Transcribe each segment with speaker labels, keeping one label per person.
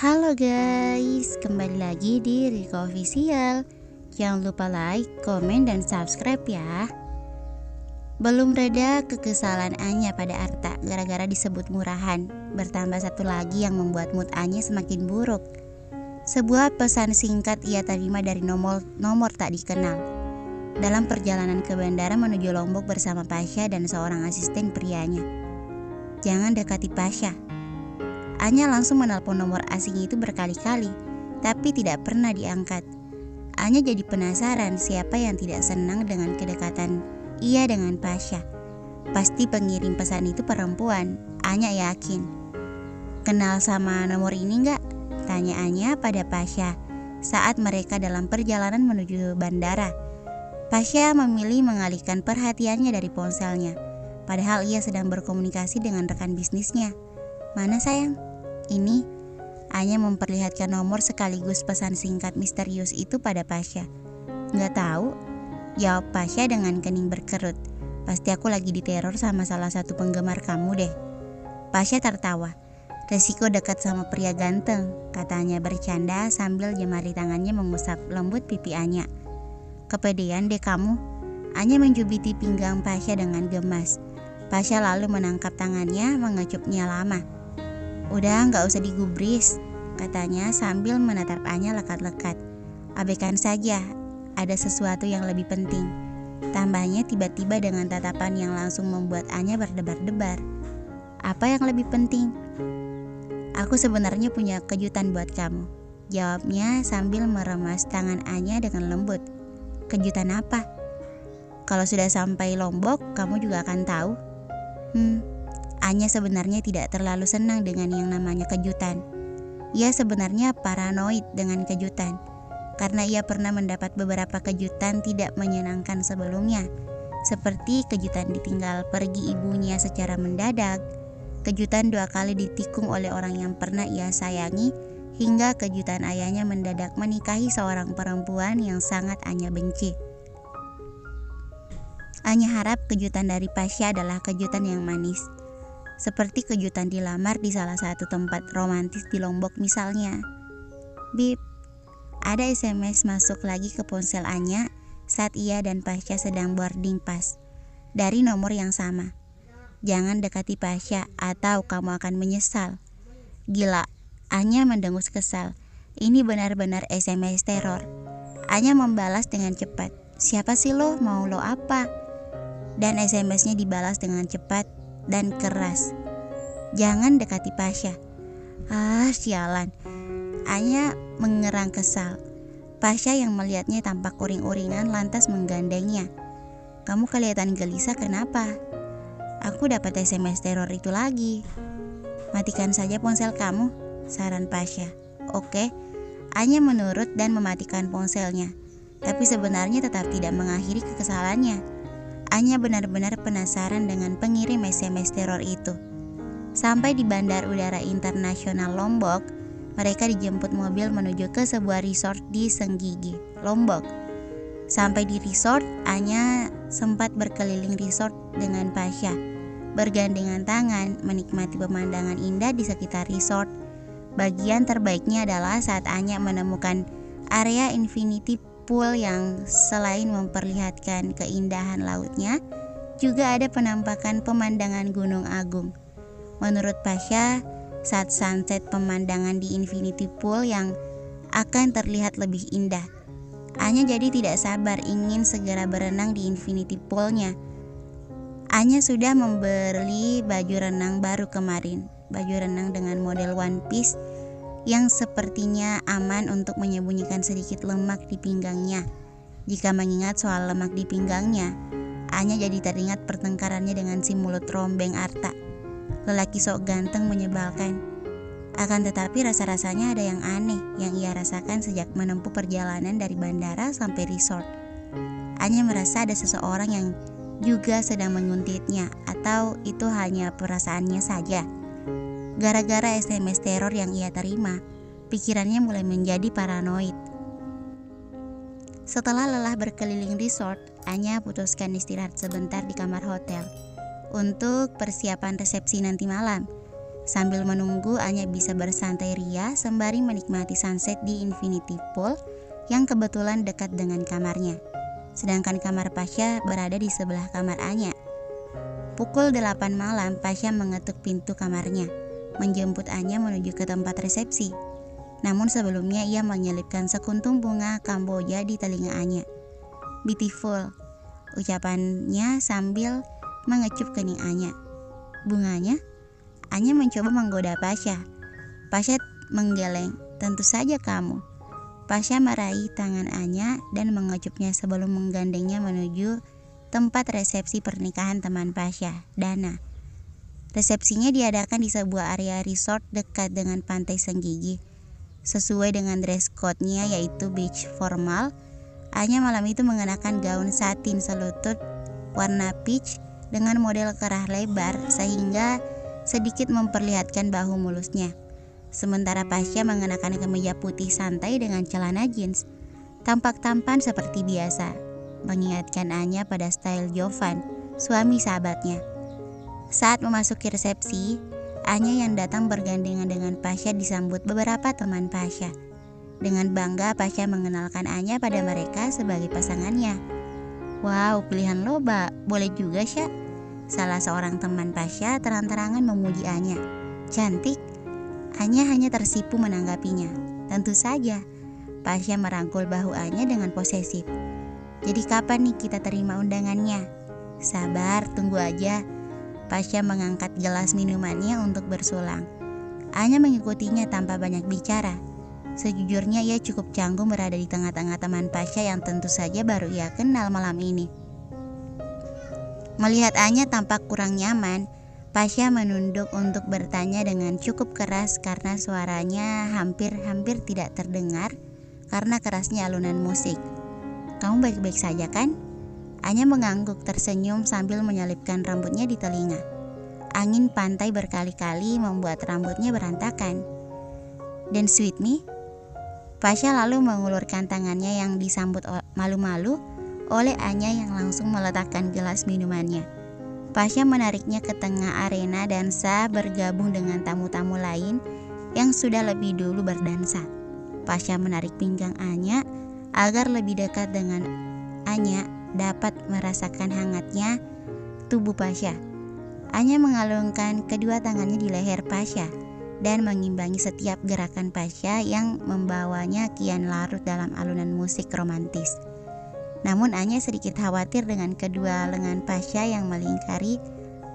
Speaker 1: Halo guys, kembali lagi di Riko Official. Jangan lupa like, komen, dan subscribe ya. Belum reda kekesalan Anya pada Arta gara-gara disebut murahan. Bertambah satu lagi yang membuat mood Anya semakin buruk. Sebuah pesan singkat ia terima dari nomor tak dikenal. Dalam perjalanan ke bandara menuju Lombok bersama Pasha dan seorang asisten prianya. Jangan dekati Pasha. Anya langsung menelpon nomor asing itu berkali-kali, tapi tidak pernah diangkat. Anya jadi penasaran siapa yang tidak senang dengan kedekatan ia dengan Pasha. Pasti pengirim pesan itu perempuan, Anya yakin. Kenal sama nomor ini enggak? Tanya Anya pada Pasha saat mereka dalam perjalanan menuju bandara. Pasha memilih mengalihkan perhatiannya dari ponselnya, padahal ia sedang berkomunikasi dengan rekan bisnisnya. Mana sayang? Ini, Anya memperlihatkan nomor sekaligus pesan singkat misterius itu pada Pasha. Nggak tahu, jawab Pasha dengan kening berkerut. Pasti aku lagi diteror sama salah satu penggemar kamu deh. Pasha tertawa. Resiko dekat sama pria ganteng, katanya bercanda sambil jemari tangannya mengusap lembut pipi Anya. Kepedean deh kamu. Anya mencubiti pinggang Pasha dengan gemas. Pasha lalu menangkap tangannya, mengecupnya lama. Udah gak usah digubris, katanya sambil menatap Anya lekat-lekat. Abaikan saja, ada sesuatu yang lebih penting. Tambahnya tiba-tiba dengan tatapan yang langsung membuat Anya berdebar-debar. Apa yang lebih penting? Aku sebenarnya punya kejutan buat kamu, jawabnya sambil meremas tangan Anya dengan lembut. Kejutan apa? Kalau sudah sampai Lombok, kamu juga akan tahu. Anya sebenarnya tidak terlalu senang dengan yang namanya kejutan. Ia sebenarnya paranoid dengan kejutan, karena ia pernah mendapat beberapa kejutan tidak menyenangkan sebelumnya, seperti kejutan ditinggal pergi ibunya secara mendadak, kejutan 2 kali ditikung oleh orang yang pernah ia sayangi, hingga kejutan ayahnya mendadak menikahi seorang perempuan yang sangat Anya benci. Anya harap kejutan dari Pasha adalah kejutan yang manis, seperti kejutan dilamar di salah satu tempat romantis di Lombok misalnya. Bip, ada SMS masuk lagi ke ponsel Anya saat ia dan Pasha sedang boarding pass dari nomor yang sama. Jangan dekati Pasha atau kamu akan menyesal. Gila, Anya mendengus kesal. Ini benar-benar SMS teror. Anya membalas dengan cepat. Siapa sih lo? Mau lo apa? Dan SMS-nya dibalas dengan cepat dan keras. Jangan dekati Pasha. Sialan. Anya mengerang kesal. Pasha yang melihatnya tampak uring-uringan lantas menggandengnya. Kamu kelihatan gelisah, kenapa? Aku dapat SMS teror itu lagi. Matikan saja ponsel kamu, saran Pasha. Oke. Anya menurut dan mematikan ponselnya. Tapi sebenarnya tetap tidak mengakhiri kekesalannya. Anya benar-benar penasaran dengan pengirim SMS teror itu. Sampai di Bandar Udara Internasional Lombok, mereka dijemput mobil menuju ke sebuah resort di Senggigi, Lombok. Sampai di resort, Anya sempat berkeliling resort dengan Pasha, bergandengan tangan, menikmati pemandangan indah di sekitar resort. Bagian terbaiknya adalah saat Anya menemukan area infinity pool yang selain memperlihatkan keindahan lautnya, juga ada penampakan pemandangan Gunung Agung. Menurut Pasha, saat sunset pemandangan di infinity pool yang akan terlihat lebih indah. Anya jadi tidak sabar ingin segera berenang di infinity poolnya. Anya sudah membeli baju renang baru kemarin, baju renang dengan model one piece yang sepertinya aman untuk menyembunyikan sedikit lemak di pinggangnya. Jika mengingat soal lemak di pinggangnya, Anya jadi teringat pertengkarannya dengan si mulut rombeng Arta. Lelaki sok ganteng menyebalkan. Akan tetapi rasa-rasanya ada yang aneh yang ia rasakan sejak menempuh perjalanan dari bandara sampai resort. Anya merasa ada seseorang yang juga sedang menguntitnya, atau itu hanya perasaannya saja. Gara-gara SMS teror yang ia terima, pikirannya mulai menjadi paranoid. Setelah lelah berkeliling resort, Anya putuskan istirahat sebentar di kamar hotel untuk persiapan resepsi nanti malam. Sambil menunggu, Anya bisa bersantai ria sembari menikmati sunset di infinity pool yang kebetulan dekat dengan kamarnya. Sedangkan kamar Pasha berada di sebelah kamar Anya. Pukul 8 malam, Pasha mengetuk pintu kamarnya, menjemput Anya menuju ke tempat resepsi. Namun sebelumnya ia menyelipkan sekuntum bunga Kamboja di telinga Anya. "Beautiful," ucapannya sambil mengecup kening Anya. "Bunganya?" Anya mencoba menggoda Pasha. Pasha menggeleng. "Tentu saja kamu." Pasha meraih tangan Anya dan mengecupnya sebelum menggandengnya menuju tempat resepsi pernikahan teman Pasha, Dana. Resepsinya diadakan di sebuah area resort dekat dengan pantai Senggigi. Sesuai dengan dress code-nya yaitu beach formal, Anya malam itu mengenakan gaun satin selutut warna peach dengan model kerah lebar sehingga sedikit memperlihatkan bahu mulusnya. Sementara Pasha mengenakan kemeja putih santai dengan celana jeans, tampak tampan seperti biasa, mengingatkan Anya pada style Jovan, suami sahabatnya. Saat memasuki resepsi, Anya yang datang bergandengan dengan Pasha disambut beberapa teman Pasha. Dengan bangga, Pasha mengenalkan Anya pada mereka sebagai pasangannya. "Wow, pilihan lo, boleh juga, Sya." Salah seorang teman Pasha terang-terangan memuji Anya. "Cantik." Anya hanya tersipu menanggapinya. "Tentu saja." Pasha merangkul bahu Anya dengan posesif. "Jadi kapan nih kita terima undangannya?" "Sabar, tunggu aja." Pasha mengangkat gelas minumannya untuk bersulang. Anya mengikutinya tanpa banyak bicara. Sejujurnya ia cukup canggung berada di tengah-tengah teman Pasha yang tentu saja baru ia kenal malam ini. Melihat Anya tampak kurang nyaman, Pasha menunduk untuk bertanya dengan cukup keras karena suaranya hampir tidak terdengar karena kerasnya alunan musik. "Kamu baik-baik saja kan?" Anya mengangguk tersenyum sambil menyelipkan rambutnya di telinga. Angin pantai berkali-kali membuat rambutnya berantakan. "Dance with me?" Pasha lalu mengulurkan tangannya yang disambut malu-malu oleh Anya yang langsung meletakkan gelas minumannya. Pasha menariknya ke tengah arena dansa bergabung dengan tamu-tamu lain yang sudah lebih dulu berdansa. Pasha menarik pinggang Anya agar lebih dekat dengan Anya dapat merasakan hangatnya tubuh Pasha. Anya mengalungkan kedua tangannya di leher Pasha dan mengimbangi setiap gerakan Pasha yang membawanya kian larut dalam alunan musik romantis. Namun Anya sedikit khawatir dengan kedua lengan Pasha yang melingkari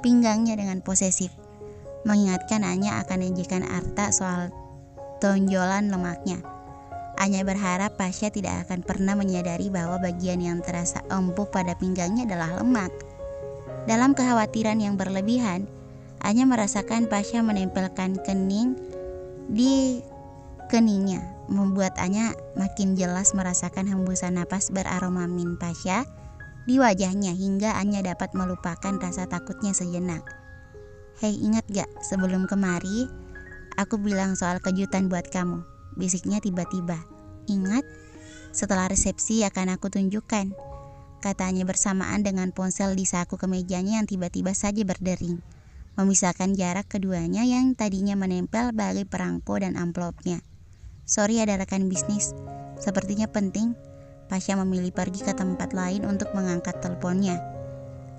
Speaker 1: pinggangnya dengan posesif, mengingatkan Anya akan ejekan Arta soal tonjolan lemaknya. Anya berharap Pasha tidak akan pernah menyadari bahwa bagian yang terasa empuk pada pinggangnya adalah lemak. Dalam kekhawatiran yang berlebihan, Anya merasakan Pasha menempelkan kening di keningnya, membuat Anya makin jelas merasakan hembusan napas beraroma mint Pasha di wajahnya hingga Anya dapat melupakan rasa takutnya sejenak. "Hei, ingat gak sebelum kemari aku bilang soal kejutan buat kamu?" bisiknya tiba-tiba. "Ingat? Setelah resepsi akan aku tunjukkan," katanya bersamaan dengan ponsel di saku kemejanya yang tiba-tiba saja berdering, memisahkan jarak keduanya yang tadinya menempel bagai perangko dan amplopnya. "Sorry, ada rekan bisnis. Sepertinya penting." Pasha memilih pergi ke tempat lain untuk mengangkat teleponnya.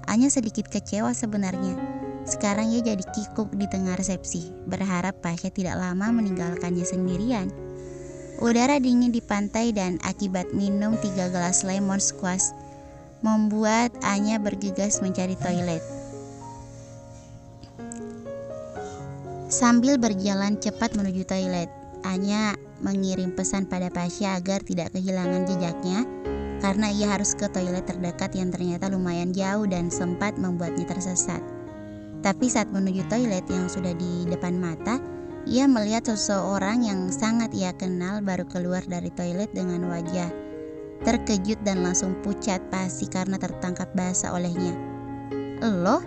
Speaker 1: Anya sedikit kecewa sebenarnya. Sekarang ia jadi kikuk di tengah resepsi, berharap Pasha tidak lama meninggalkannya sendirian. Udara dingin di pantai dan akibat minum 3 gelas lemon squash membuat Anya bergegas mencari toilet. Sambil berjalan cepat menuju toilet, Anya mengirim pesan pada Pasha agar tidak kehilangan jejaknya karena ia harus ke toilet terdekat yang ternyata lumayan jauh dan sempat membuatnya tersesat. Tapi saat menuju toilet yang sudah di depan mata, ia melihat seseorang yang sangat ia kenal baru keluar dari toilet dengan wajah terkejut dan langsung pucat pasi karena tertangkap basah olehnya. "Lo?"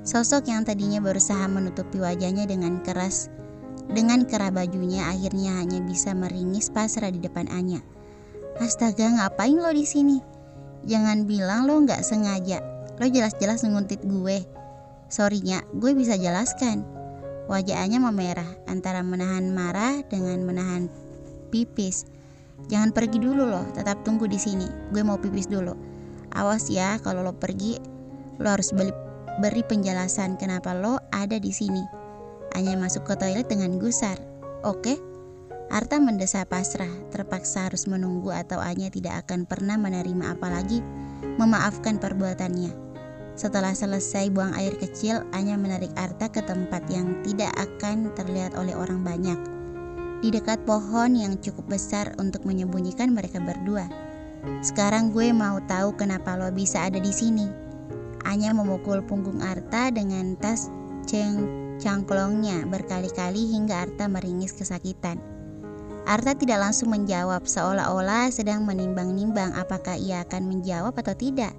Speaker 1: Sosok yang tadinya berusaha menutupi wajahnya dengan kerah bajunya akhirnya hanya bisa meringis pasrah di depan Anya. "Astaga, ngapain lo di sini? Jangan bilang lo nggak sengaja. Lo jelas-jelas nguntit gue." "Sorry Nya, gue bisa jelaskan." Wajah Anya memerah antara menahan marah dengan menahan pipis. Jangan pergi dulu loh, tetap tunggu di sini. Gue mau pipis dulu. Awas ya, kalau lo pergi, lo harus beri penjelasan kenapa lo ada di sini. Anya masuk ke toilet dengan gusar. Oke? Arta mendesah pasrah, terpaksa harus menunggu atau Anya tidak akan pernah menerima apalagi memaafkan perbuatannya. Setelah selesai buang air kecil, Anya menarik Arta ke tempat yang tidak akan terlihat oleh orang banyak, di dekat pohon yang cukup besar untuk menyembunyikan mereka berdua. Sekarang gue mau tahu kenapa lo bisa ada di sini. Anya memukul punggung Arta dengan tas cangklongnya berkali-kali hingga Arta meringis kesakitan. Arta tidak langsung menjawab, seolah-olah sedang menimbang-nimbang apakah ia akan menjawab atau tidak.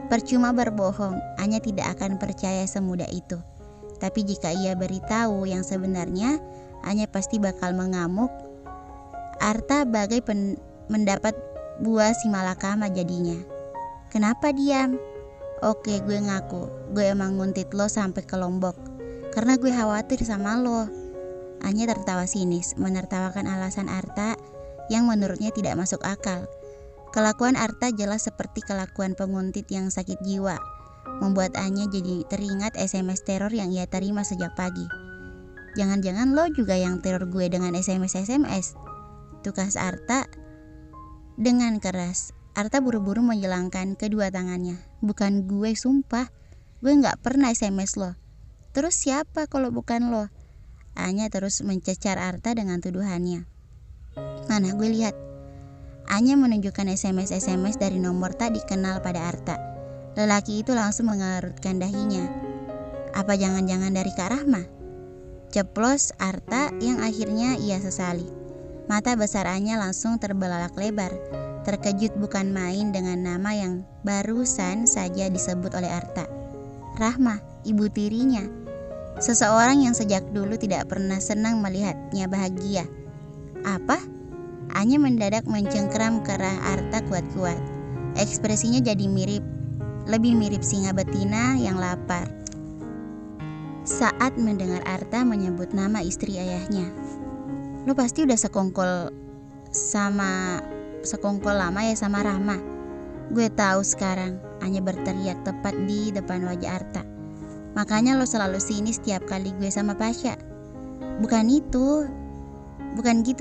Speaker 1: Percuma berbohong, Anya tidak akan percaya semudah itu. Tapi jika ia beritahu yang sebenarnya, Anya pasti bakal mengamuk. Arta bagai mendapat buah simalakama jadinya. Kenapa diam? Oke, gue ngaku, gue emang nguntit lo sampai ke Lombok karena gue khawatir sama lo. Anya tertawa sinis, menertawakan alasan Arta yang menurutnya tidak masuk akal. Kelakuan Arta jelas seperti kelakuan penguntit yang sakit jiwa, membuat Anya jadi teringat SMS teror yang ia terima sejak pagi. Jangan-jangan lo juga yang teror gue dengan SMS? Tukas Arta dengan keras. Arta buru-buru menjelangkan kedua tangannya. Bukan gue, sumpah. Gue gak pernah SMS lo. Terus siapa kalau bukan lo? Anya terus mencecar Arta dengan tuduhannya. Mana gue lihat. Anya menunjukkan SMS dari nomor tak dikenal pada Arta. Lelaki itu langsung mengerutkan dahinya. Apa jangan-jangan dari Kak Rahma? Ceplos Arta yang akhirnya ia sesali. Mata besar Anya langsung terbelalak lebar. Terkejut bukan main dengan nama yang barusan saja disebut oleh Arta. Rahma, ibu tirinya. Seseorang yang sejak dulu tidak pernah senang melihatnya bahagia. Apa? Anya mendadak mencengkeram ke arah Arta kuat-kuat. Ekspresinya jadi lebih mirip singa betina yang lapar saat mendengar Arta menyebut nama istri ayahnya. Lo pasti udah sekongkol lama ya sama Rahma. Gue tahu sekarang. Anya berteriak tepat di depan wajah Arta. Makanya lo selalu sinis setiap kali gue sama Pasha. Bukan gitu,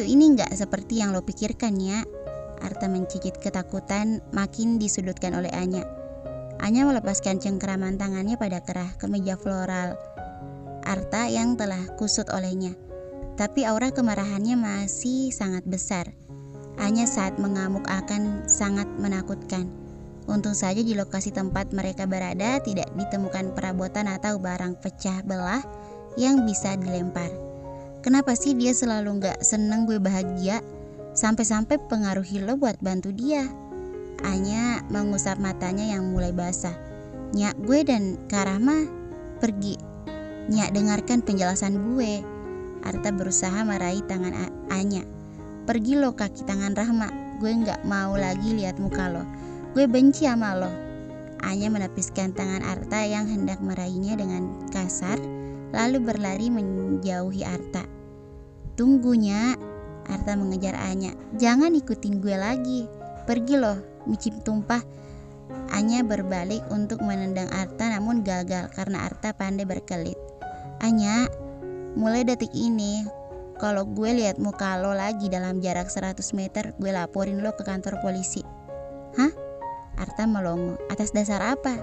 Speaker 1: ini gak seperti yang lo pikirkan ya. Arta mencicit ketakutan makin disudutkan oleh Anya. Anya melepaskan cengkeraman tangannya pada kerah kemeja floral Arta yang telah kusut olehnya. Tapi aura kemarahannya masih sangat besar. Anya saat mengamuk akan sangat menakutkan. Untung saja di lokasi tempat mereka berada tidak ditemukan perabotan atau barang pecah belah yang bisa dilempar. Kenapa sih dia selalu gak seneng gue bahagia? Sampai-sampai pengaruhi lo buat bantu dia. Anya mengusap matanya yang mulai basah. Nyak, gue dan Kak Rahma pergi. Nyak, dengarkan penjelasan gue. Arta berusaha meraih tangan Anya. Pergi lo kaki tangan Rahma. Gue gak mau lagi lihat muka lo. Gue benci sama lo. Anya menepiskan tangan Arta yang hendak meraihnya dengan kasar, lalu berlari menjauhi Arta. Tunggunya, Arta mengejar Anya. Jangan ikutin gue lagi. Pergi loh, micip tumpah. Anya berbalik untuk menendang Arta namun gagal karena Arta pandai berkelit. Anya, mulai detik ini, kalau gue lihat muka lo lagi dalam jarak 100 meter, gue laporin lo ke kantor polisi. Hah? Arta melongo. Atas dasar apa?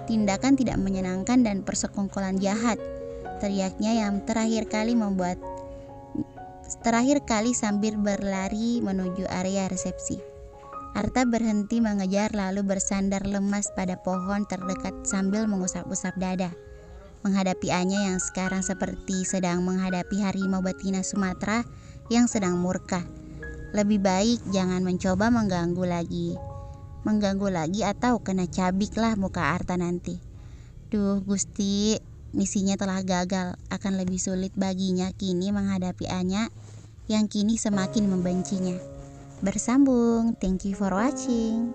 Speaker 1: Tindakan tidak menyenangkan dan persekongkolan jahat, teriaknya yang terakhir kali sambil berlari menuju area resepsi. Arta berhenti mengejar lalu bersandar lemas pada pohon terdekat sambil mengusap-usap dada. Menghadapi Anya yang sekarang seperti sedang menghadapi harimau betina Sumatera yang sedang murka. Lebih baik jangan mencoba mengganggu lagi atau kena cabik lah muka Arta nanti. Duh Gusti, misinya telah gagal. Akan lebih sulit baginya kini menghadapi Anya yang kini semakin membencinya. Bersambung. Thank you for watching.